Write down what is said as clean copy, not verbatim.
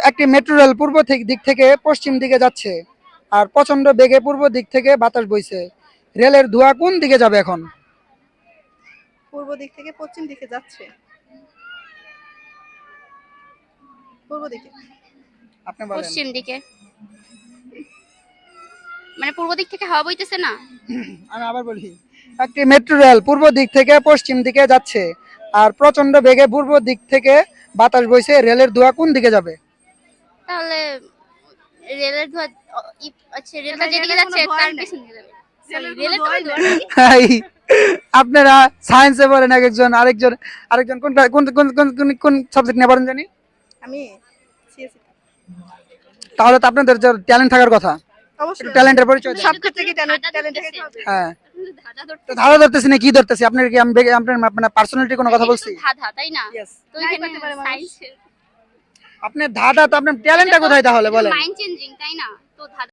একটি metro rail পূর্ব দিক থেকে পশ্চিম দিকে যাচ্ছে আর প্রচন্ড বেগে পূর্ব দিক থেকে বাতাস বইছে। রেলের ধোঁয়া কোন দিকে যাবে এখন? পূর্ব দিক থেকে পশ্চিম দিকে যাচ্ছে। পূর্ব দিকে। আপনি বলেন। পশ্চিম দিকে, মানে পূর্ব দিক থেকে হাওয়া বইতেছে না? আমি আবার বলি, একটি মেট্রো রেল পূর্ব দিক থেকে পশ্চিম দিকে যাচ্ছে আর প্রচন্ড বেগে পূর্ব দিক থেকে বাতাস বইছে। রেলের ধোঁয়া কোন দিকে যাবে? তাহলে রেলের ধোঁয়া, আচ্ছা রেলটা যেদিকে রেলের যাচ্ছে কোনো তার ধোঁয়াই নাই। পিছন দিকে যাবে। রেলের কোনো রেলের তো ধোঁয়াই কোনো নাই। ধোঁয়া নেই। এই, আপনারা সায়েন্সে বলেন এক একজন, আরেকজন কোনটা কোন কোন কোন কোন কোন সাবজেক্ট নিয়ে পড়েন জানি? আমি সিএসসি। তাহলে তো আপনাদের ট্যালেন্ট থাকার কথা, একটু অবশ্যই। ট্যালেন্টের পরিচয় দেন। সব ক্ষেত্রে কি ট্যালেন্ট দেখাতে হবে? হ্যাঁ, ধাঁধা তো ধরতেছে। ধাঁধা ধরতেছি না কি ধরতেছি? আপনার কি আমি আপনার মানে পার্সোনালিটি কোনো কথা এটা তো বলছি? ধাঁধা, তাই না? Yes. তো নাই এখানে করতে পারে মানুষ। সায়েন্সের আপনার ধাঁধা তো আপনার ট্যালেন্টটা কোথায় তাহলে বলেন? মাইন্ড চেঞ্জিং, তাই না? তো ধাঁধা